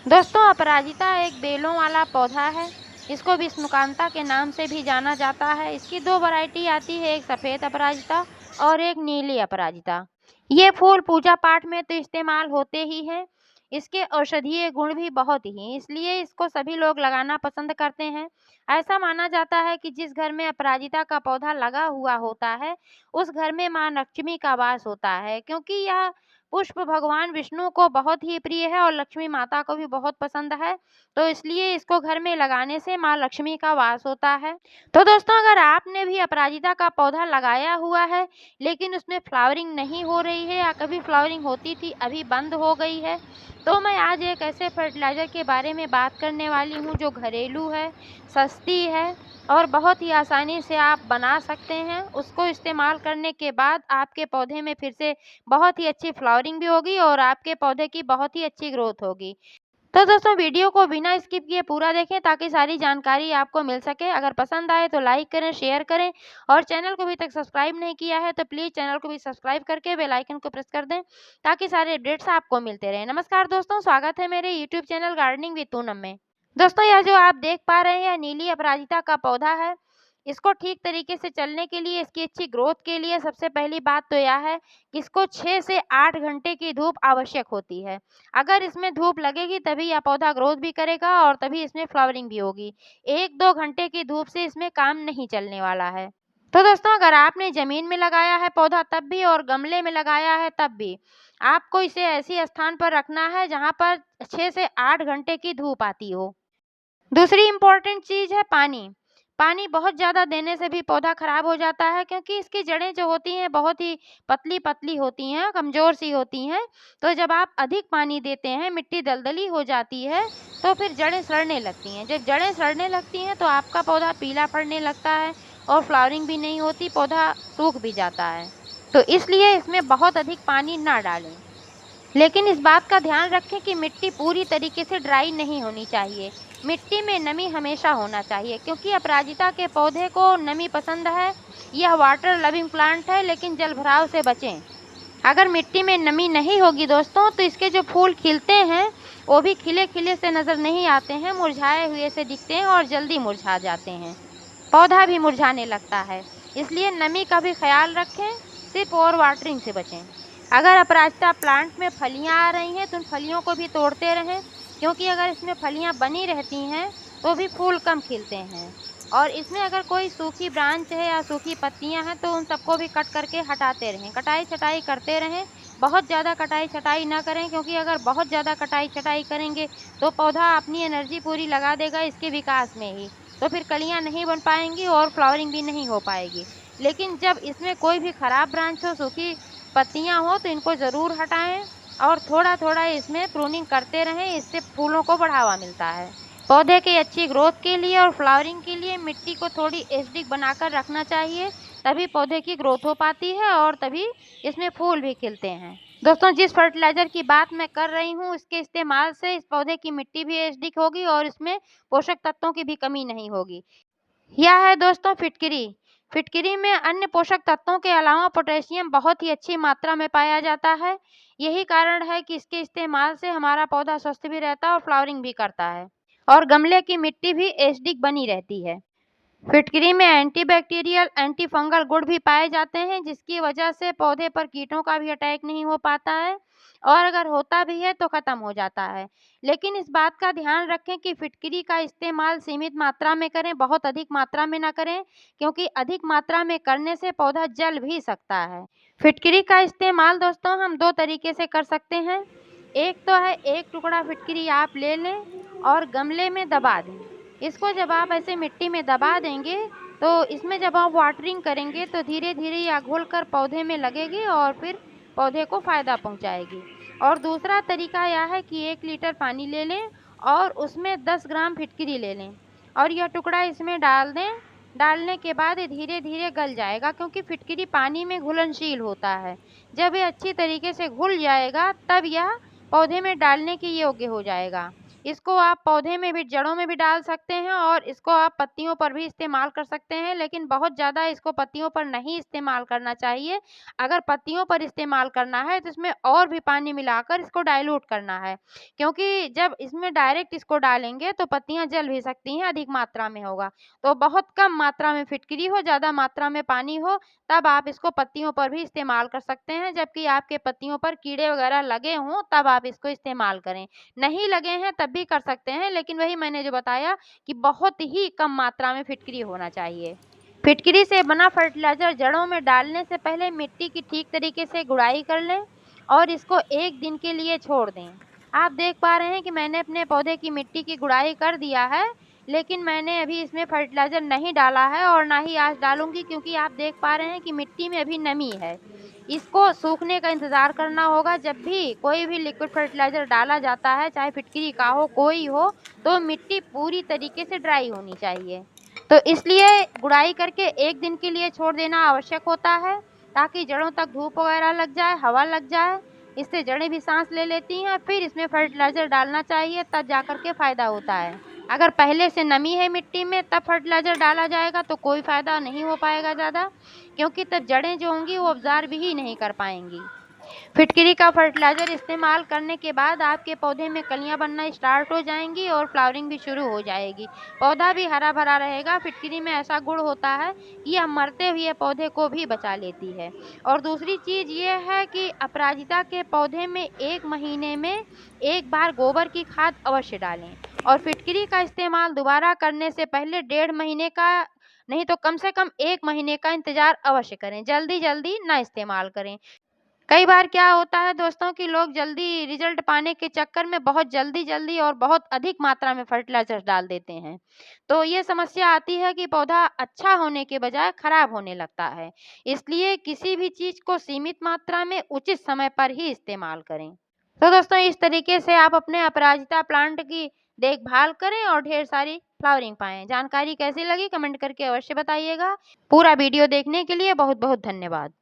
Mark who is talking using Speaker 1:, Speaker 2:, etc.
Speaker 1: दोस्तों, अपराजिता एक बेलों वाला पौधा है। इसको विष्णुकांता के नाम से भी जाना जाता है। इसकी दो वैरायटी आती है, एक सफ़ेद अपराजिता और एक नीली अपराजिता। ये फूल पूजा पाठ में तो इस्तेमाल होते ही हैं। इसके औषधीय गुण भी बहुत ही हैं, इसलिए इसको सभी लोग लगाना पसंद करते हैं। ऐसा माना जाता है कि जिस घर में अपराजिता का पौधा लगा हुआ होता है, उस घर में माँ लक्ष्मी का वास होता है, क्योंकि यह पुष्प भगवान विष्णु को बहुत ही प्रिय है और लक्ष्मी माता को भी बहुत पसंद है। तो इसलिए इसको घर में लगाने से माँ लक्ष्मी का वास होता है। तो दोस्तों, अगर आपने भी अपराजिता का पौधा लगाया हुआ है लेकिन उसमें फ्लावरिंग नहीं हो रही है, या कभी फ्लावरिंग होती थी अभी बंद हो गई है, तो मैं आज एक ऐसे फर्टिलाइज़र के बारे में बात करने वाली हूँ जो घरेलू है, सस्ती है और बहुत ही आसानी से आप बना सकते हैं। उसको इस्तेमाल करने के बाद आपके पौधे में फिर से बहुत ही अच्छी फ्लावरिंग भी होगी और आपके पौधे की बहुत ही अच्छी ग्रोथ होगी। तो दोस्तों, वीडियो को बिना स्किप किए पूरा देखें ताकि सारी जानकारी आपको मिल सके। अगर पसंद आए तो लाइक करें, शेयर करें और चैनल को अभी तक सब्सक्राइब नहीं किया है तो प्लीज़ चैनल को भी सब्सक्राइब करके बेल आइकन को प्रेस कर दें ताकि सारे अपडेट्स आपको मिलते रहें। नमस्कार दोस्तों, स्वागत है मेरे YouTube channel gardening with Poonam में। दोस्तों, यह जो आप देख पा रहे हैं नीली अपराजिता का पौधा है। इसको ठीक तरीके से चलने के लिए, इसकी अच्छी ग्रोथ के लिए सबसे पहली बात तो यह है कि इसको 6 से 8 घंटे की धूप आवश्यक होती है। अगर इसमें धूप लगेगी तभी यह पौधा ग्रोथ भी करेगा और तभी इसमें फ्लावरिंग भी होगी। 1-2 घंटे की धूप से इसमें काम नहीं चलने वाला है। तो दोस्तों, अगर आपने ज़मीन में लगाया है पौधा तब भी और गमले में लगाया है तब भी, आपको इसे ऐसी स्थान पर रखना है जहाँ पर 6 से 8 घंटे की धूप आती हो। दूसरी इम्पोर्टेंट चीज़ है पानी। पानी बहुत ज़्यादा देने से भी पौधा खराब हो जाता है, क्योंकि इसकी जड़ें जो होती हैं बहुत ही पतली-पतली होती हैं, कमज़ोर सी होती हैं। तो जब आप अधिक पानी देते हैं, मिट्टी दलदली हो जाती है, तो फिर जड़ें सड़ने लगती हैं। जब जड़ें सड़ने लगती हैं तो आपका पौधा पीला पड़ने लगता है और फ्लावरिंग भी नहीं होती, पौधा सूख भी जाता है। तो इसलिए इसमें बहुत अधिक पानी ना डालें। लेकिन इस बात का ध्यान रखें कि मिट्टी पूरी तरीके से ड्राई नहीं होनी चाहिए। मिट्टी में नमी हमेशा होना चाहिए, क्योंकि अपराजिता के पौधे को नमी पसंद है। यह वाटर लविंग प्लांट है, लेकिन जलभराव से बचें। अगर मिट्टी में नमी नहीं होगी दोस्तों, तो इसके जो फूल खिलते हैं वो भी खिले खिले से नज़र नहीं आते हैं, मुरझाए हुए से दिखते हैं और जल्दी मुरझा जाते हैं। पौधा भी मुरझाने लगता है। इसलिए नमी का भी ख्याल रखें, सिर्फ ओवर वाटरिंग से बचें। अगर अपराजिता प्लांट में फलियां आ रही हैं तो उन फलियों को भी तोड़ते रहें, क्योंकि अगर इसमें फलियां बनी रहती हैं तो भी फूल कम खिलते हैं। और इसमें अगर कोई सूखी ब्रांच है या सूखी पत्तियां हैं तो उन सबको भी कट करके हटाते रहें, कटाई छटाई करते रहें। बहुत ज़्यादा कटाई छटाई ना करें, क्योंकि अगर बहुत ज़्यादा कटाई छटाई करेंगे तो पौधा अपनी एनर्जी पूरी लगा देगा इसके विकास में ही, तो फिर कलियां नहीं बन पाएंगी और फ्लावरिंग भी नहीं हो पाएगी। लेकिन जब इसमें कोई भी ख़राब ब्रांच हो, सूखी पत्तियां हो, तो इनको ज़रूर हटाएं और थोड़ा थोड़ा इसमें प्रूनिंग करते रहें। इससे फूलों को बढ़ावा मिलता है। पौधे की अच्छी ग्रोथ के लिए और फ्लावरिंग के लिए मिट्टी को थोड़ी एसिडिक बनाकर रखना चाहिए, तभी पौधे की ग्रोथ हो पाती है और तभी इसमें फूल भी खिलते हैं। दोस्तों, जिस फर्टिलाइज़र की बात मैं कर रही हूँ, इसके इस्तेमाल से इस पौधे की मिट्टी भी एसिडिक होगी और इसमें पोषक तत्वों की भी कमी नहीं होगी। यह है दोस्तों फिटकरी। फिटकरी में अन्य पोषक तत्वों के अलावा पोटेशियम बहुत ही अच्छी मात्रा में पाया जाता है। यही कारण है कि इसके इस्तेमाल से हमारा पौधा स्वस्थ भी रहता है और फ्लावरिंग भी करता है और गमले की मिट्टी भी एसिडिक बनी रहती है। फिटकरी में एंटीबैक्टीरियल, एंटी फंगल गुण भी पाए जाते हैं, जिसकी वजह से पौधे पर कीटों का भी अटैक नहीं हो पाता है और अगर होता भी है तो ख़त्म हो जाता है। लेकिन इस बात का ध्यान रखें कि फिटकरी का इस्तेमाल सीमित मात्रा में करें, बहुत अधिक मात्रा में ना करें, क्योंकि अधिक मात्रा में करने से पौधा जल भी सकता है। फिटकरी का इस्तेमाल दोस्तों हम 2 तरीके से कर सकते हैं। एक तो है, एक टुकड़ा फिटकरी आप ले लें और गमले में दबा दें। इसको जब आप ऐसे मिट्टी में दबा देंगे तो इसमें जब आप वाटरिंग करेंगे तो धीरे-धीरे यह घुलकर पौधे में लगेगी और फिर पौधे को फ़ायदा पहुंचाएगी। और दूसरा तरीका यह है कि 1 लीटर पानी ले लें और उसमें 10 ग्राम फिटकरी ले लें और यह टुकड़ा इसमें डाल दें। डालने के बाद ये धीरे-धीरे गल जाएगा, क्योंकि फिटकरी पानी में घुलनशील होता है। जब ये अच्छी तरीके से घुल जाएगा तब यह पौधे में डालने के योग्य हो जाएगा। इसको आप पौधे में भी, जड़ों में भी डाल सकते हैं और इसको आप पत्तियों पर भी इस्तेमाल कर सकते हैं, लेकिन बहुत ज़्यादा इसको पत्तियों पर नहीं इस्तेमाल करना चाहिए। अगर पत्तियों पर इस्तेमाल करना है तो इसमें और भी पानी मिलाकर इसको डाइल्यूट करना है, क्योंकि जब इसमें डायरेक्ट इसको डालेंगे तो पत्तियाँ जल भी सकती हैं, अधिक मात्रा में होगा। तो बहुत कम मात्रा में फिटकरी हो, ज़्यादा मात्रा में पानी हो, तब आप इसको पत्तियों पर भी इस्तेमाल कर सकते हैं। जबकि आपके पत्तियों पर कीड़े वगैरह लगे हों तब आप इसको इस्तेमाल करें। नहीं लगे हैं तब भी कर सकते हैं, लेकिन वही मैंने जो बताया कि बहुत ही कम मात्रा में फिटकरी होना चाहिए। फिटकरी से बना फर्टिलाइज़र जड़ों में डालने से पहले मिट्टी की ठीक तरीके से गुड़ाई कर लें और इसको 1 दिन के लिए छोड़ दें। आप देख पा रहे हैं कि मैंने अपने पौधे की मिट्टी की गुड़ाई कर दिया है, लेकिन मैंने अभी इसमें फर्टिलाइज़र नहीं डाला है और ना ही आज डालूँगी, क्योंकि आप देख पा रहे हैं कि मिट्टी में अभी नमी है। इसको सूखने का इंतज़ार करना होगा। जब भी कोई भी लिक्विड फर्टिलाइज़र डाला जाता है, चाहे फिटकरी का हो, कोई हो, तो मिट्टी पूरी तरीके से ड्राई होनी चाहिए। तो इसलिए गुड़ाई करके 1 दिन के लिए छोड़ देना आवश्यक होता है, ताकि जड़ों तक धूप वगैरह लग जाए, हवा लग जाए। इससे जड़ें भी सांस ले लेती हैं। फिर इसमें फर्टिलाइज़र डालना चाहिए, तब जाकर के फ़ायदा होता है। अगर पहले से नमी है मिट्टी में तब फर्टिलाइज़र डाला जाएगा तो कोई फ़ायदा नहीं हो पाएगा ज़्यादा, क्योंकि तब जड़ें जो होंगी वो अब्ज़ॉर्ब ही नहीं कर पाएँगी। फिटकरी का फर्टिलाइज़र इस्तेमाल करने के बाद आपके पौधे में कलियां बनना स्टार्ट हो जाएंगी और फ्लावरिंग भी शुरू हो जाएगी। पौधा भी हरा भरा रहेगा। फिटकरी में ऐसा गुण होता है कि यह मरते हुए पौधे को भी बचा लेती है। और दूसरी चीज़ ये है कि अपराजिता के पौधे में 1 महीने में 1 बार गोबर की खाद अवश्य डालें और फिटकरी का इस्तेमाल दोबारा करने से पहले 1.5 महीने का नहीं तो कम से कम 1 महीने का इंतज़ार अवश्य करें। जल्दी-जल्दी ना इस्तेमाल करें। कई बार क्या होता है दोस्तों कि लोग जल्दी रिजल्ट पाने के चक्कर में बहुत जल्दी-जल्दी और बहुत अधिक मात्रा में फर्टिलाइज़र डाल देते हैं। तो ये समस्या आती है कि पौधा अच्छा होने के बजाय खराब होने लगता है। इसलिए किसी भी चीज़ को सीमित मात्रा में उचित समय पर ही इस्तेमाल करें। तो दोस्तों इस तरीके से आप अपने अपराजिता प्लांट की देखभाल करें और ढेर सारी फ्लावरिंग पाएँ। जानकारी कैसी लगी कमेंट करके अवश्य बताइएगा। पूरा वीडियो देखने के लिए बहुत-बहुत धन्यवाद।